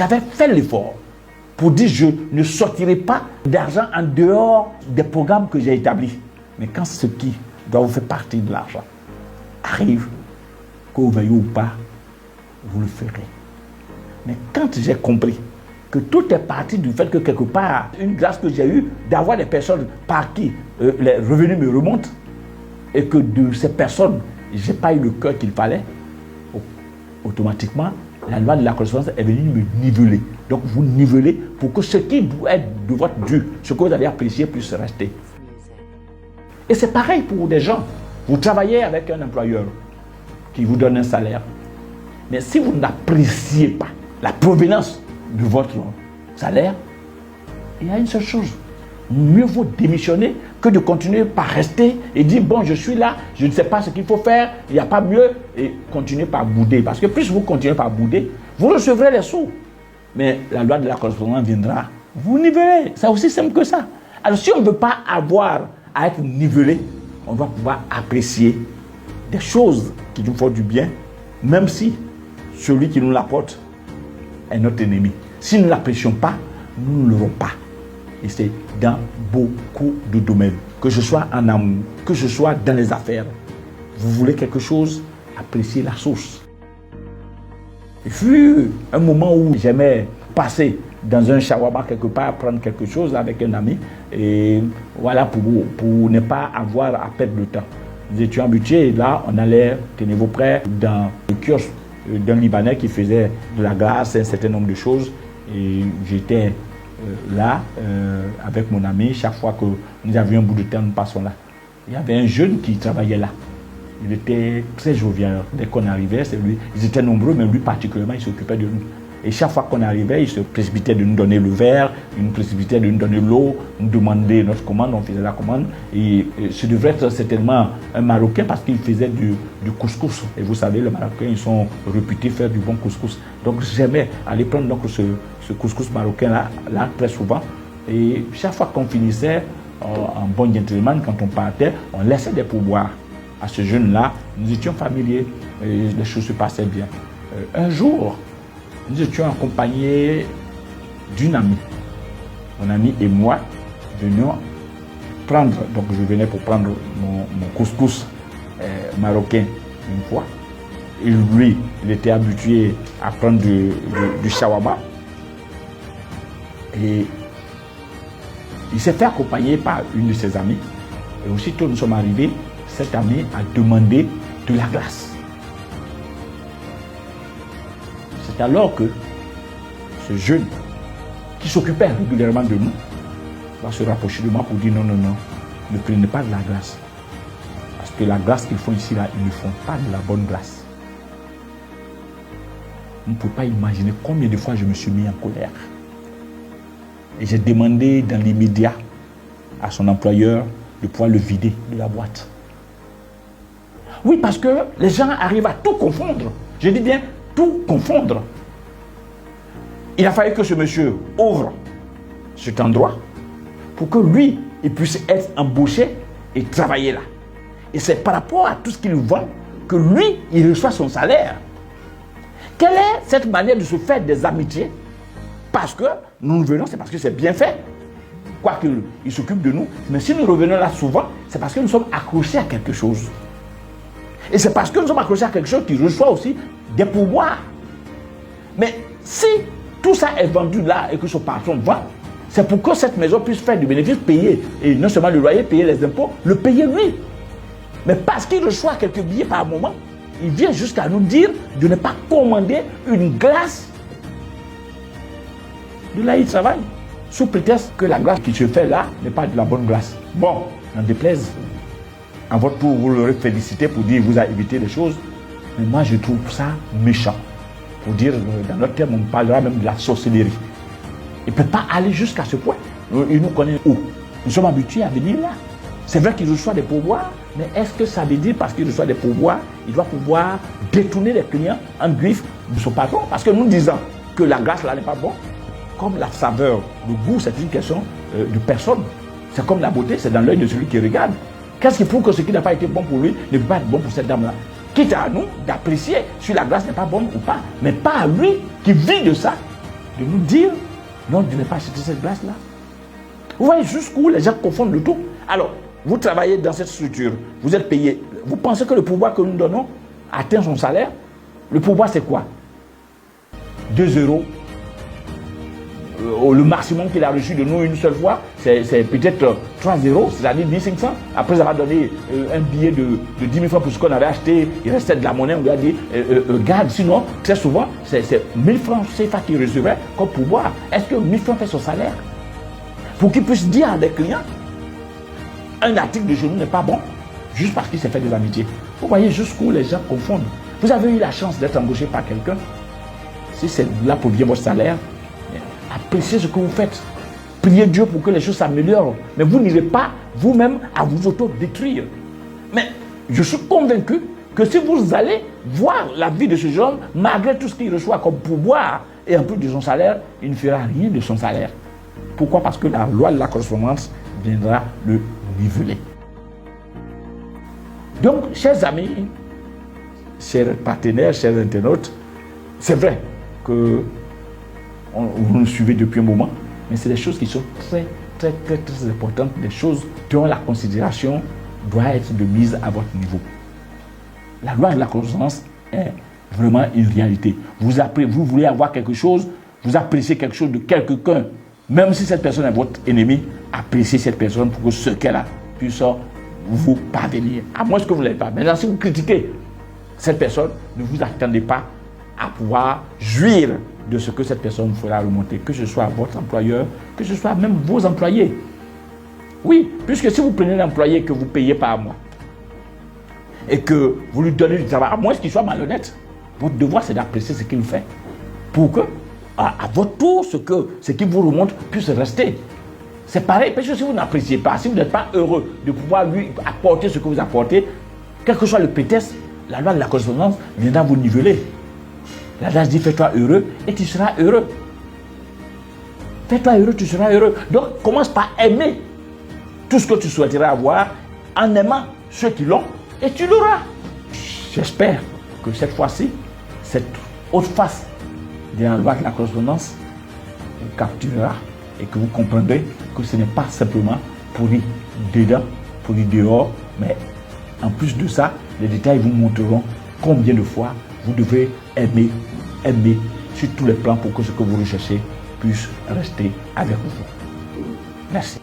j'avais fait l'effort pour dire je ne sortirai pas d'argent en dehors des programmes que j'ai établis. Mais quand ce qui doit vous faire partie de l'argent arrive, que vous veuillez ou pas, vous le ferez. Mais quand j'ai compris que tout est parti du fait que quelque part, une grâce que j'ai eue d'avoir des personnes par qui les revenus me remontent et que de ces personnes, je n'ai pas eu le cœur qu'il fallait, automatiquement, la loi de la correspondance est venue me niveler. Donc vous nivelez pour que ce qui doit être de votre dû, ce que vous avez apprécié, puisse rester. Et c'est pareil pour des gens. Vous travaillez avec un employeur qui vous donne un salaire. Mais si vous n'appréciez pas la provenance de votre salaire, il y a une seule chose. Mieux vaut démissionner que de continuer par rester et dire bon, je suis là, je ne sais pas ce qu'il faut faire, il n'y a pas mieux, et continuer par bouder. Parce que plus vous continuez par bouder, vous recevrez les sous. Mais la loi de la correspondance viendra, vous nivelez. C'est aussi simple que ça. Alors si on ne veut pas avoir à être nivelé, on va pouvoir apprécier des choses qui nous font du bien, même si celui qui nous l'apporte est notre ennemi. Si nous ne l'apprécions pas, nous ne l'aurons pas. Et c'est dans beaucoup de domaines. Que ce soit en amour, que ce soit dans les affaires. Vous voulez quelque chose, appréciez la source. Il fut un moment où j'aimais passer dans un shawarma quelque part, prendre quelque chose avec un ami. Et voilà, pour ne pas avoir à perdre de temps. Nous étions habitués et là, on allait, tenez-vous prêts, dans le kiosque d'un Libanais qui faisait de la glace, un certain nombre de choses. Et j'étais là, avec mon ami, chaque fois que nous avions un bout de temps, nous passons là. Il y avait un jeune qui travaillait là. Il était très jovial. Dès qu'on arrivait, c'est lui. Ils étaient nombreux, mais lui particulièrement, il s'occupait de nous. Et chaque fois qu'on arrivait, il se précipitait de nous donner le verre, il nous précipitait de nous donner l'eau, nous demandait notre commande, on faisait la commande. Et ce devrait être certainement un Marocain parce qu'il faisait du couscous. Et vous savez, les Marocains, ils sont réputés faire du bon couscous. Donc j'aimais aller prendre donc, ce couscous marocain là très souvent. Et chaque fois qu'on finissait, en bon gentleman, quand on partait, on laissait des pourboires à ce jeune-là. Nous étions familiers et les choses se passaient bien. Un jour, nous étions accompagnés d'une amie. Mon ami et moi venions prendre, donc je venais pour prendre mon couscous marocain une fois. Et lui, il était habitué à prendre du shawarma. Et il s'est fait accompagner par une de ses amies. Et aussitôt nous sommes arrivés, cette amie a demandé de la glace. C'est alors que ce jeune qui s'occupait régulièrement de nous va se rapprocher de moi pour dire non, non, non, ne prenez pas de la glace. Parce que la glace qu'ils font ici, là, ils ne font pas de la bonne glace. Vous ne pouvez pas imaginer combien de fois je me suis mis en colère. Et j'ai demandé dans l'immédiat à son employeur de pouvoir le vider de la boîte. Oui, parce que les gens arrivent à tout confondre. Je dis bien tout confondre. Il a fallu que ce monsieur ouvre cet endroit pour que lui, il puisse être embauché et travailler là. Et c'est par rapport à tout ce qu'il vend que lui, il reçoit son salaire. Quelle est cette manière de se faire des amitiés? Parce que nous venons, c'est parce que c'est bien fait. Quoique il s'occupe de nous. Mais si nous revenons là souvent, c'est parce que nous sommes accrochés à quelque chose. Et c'est parce que nous sommes accrochés à quelque chose qu'il reçoit aussi des pourboires. Mais si tout ça est vendu là et que son patron vend, c'est pour que cette maison puisse faire du bénéfice, payer, et non seulement le loyer, payer les impôts, le payer lui. Mais parce qu'il reçoit quelques billets par moment, il vient jusqu'à nous dire de ne pas commander une glace. De là, il travaille, sous prétexte que la glace qui se fait là n'est pas de la bonne glace. Bon, n'en déplaise. En votre tour, vous l'aurez félicité pour dire qu'il vous a évité les choses. Mais moi, je trouve ça méchant. Pour dire, dans notre terme, on parlera même de la sorcellerie. Il ne peut pas aller jusqu'à ce point. Il nous connaît où? Nous sommes habitués à venir là. C'est vrai qu'il reçoit des pourboires, mais est-ce que ça veut dire parce qu'il reçoit des pourboires, il doit pouvoir détourner les clients en griffe de son patron? Parce que nous disons que la glace là n'est pas bonne. Comme la saveur, le goût, c'est une question de personne. C'est comme la beauté, c'est dans l'œil de celui qui regarde. Qu'est-ce qui prouve que ce qui n'a pas été bon pour lui ne peut pas être bon pour cette dame-là? Quitte à nous d'apprécier si la glace n'est pas bonne ou pas, mais pas à lui qui vit de ça. de nous dire non, de ne pas acheter cette place-là. Vous voyez jusqu'où les gens confondent le tout. Alors, vous travaillez dans cette structure, vous êtes payé. Vous pensez que le pouvoir que nous donnons atteint son salaire? Le pouvoir, c'est quoi? 2 euros. Le maximum qu'il a reçu de nous une seule fois, c'est peut-être 3 euros, c'est-à-dire 1500. Après avoir donné un billet de 10 000 francs pour ce qu'on avait acheté, il restait de la monnaie, on lui a dit, garde, sinon, très souvent, c'est 1000 francs CFA qu'il recevait comme pouvoir. Est-ce que 1000 francs fait son salaire? Pour qu'il puisse dire à des clients, un article de genou n'est pas bon, juste parce qu'il s'est fait des amitiés. Vous voyez jusqu'où les gens confondent. Vous avez eu la chance d'être embauché par quelqu'un. Si c'est là pour bien votre salaire, appréciez ce que vous faites. Priez Dieu pour que les choses s'améliorent. Mais vous n'irez pas vous-même à vous auto-détruire. Mais je suis convaincu que si vous allez voir la vie de ce jeune, malgré tout ce qu'il reçoit comme pouvoir et en plus de son salaire, il ne fera rien de son salaire. Pourquoi? Parce que la loi de la correspondance viendra le niveler. Donc, chers amis, chers partenaires, chers internautes, c'est vrai que vous nous suivez depuis un moment, mais c'est des choses qui sont très importantes, des choses dont la considération doit être de mise à votre niveau. La loi de la correspondance est vraiment une réalité. Vous voulez avoir quelque chose, vous appréciez quelque chose de quelqu'un, même si cette personne est votre ennemi, appréciez cette personne pour que ce qu'elle a puisse vous parvenir. À moins que vous ne l'ayez pas. Maintenant, si vous critiquez cette personne, ne vous attendez pas à pouvoir jouir de ce que cette personne vous fera remonter, que ce soit votre employeur, que ce soit même vos employés. Oui, puisque si vous prenez l'employé que vous payez par mois et que vous lui donnez du travail, à moins qu'il soit malhonnête, votre devoir c'est d'apprécier ce qu'il fait pour que, à votre tour, ce qui vous remonte puisse rester. C'est pareil, parce que si vous n'appréciez pas, si vous n'êtes pas heureux de pouvoir lui apporter ce que vous apportez, quel que soit le prétexte, la loi de la correspondance viendra vous niveler. L'adage dit fais-toi heureux et tu seras heureux. Fais-toi heureux, tu seras heureux. Donc commence par aimer tout ce que tu souhaiterais avoir en aimant ceux qui l'ont et tu l'auras. J'espère que cette fois-ci, cette haute face de la loi de la correspondance vous capturera et que vous comprendrez que ce n'est pas simplement pourri dedans, pourri dehors, mais en plus de ça, les détails vous montreront combien de fois vous devez aimer sur tous les plans pour que ce que vous recherchez puisse rester avec vous. Merci.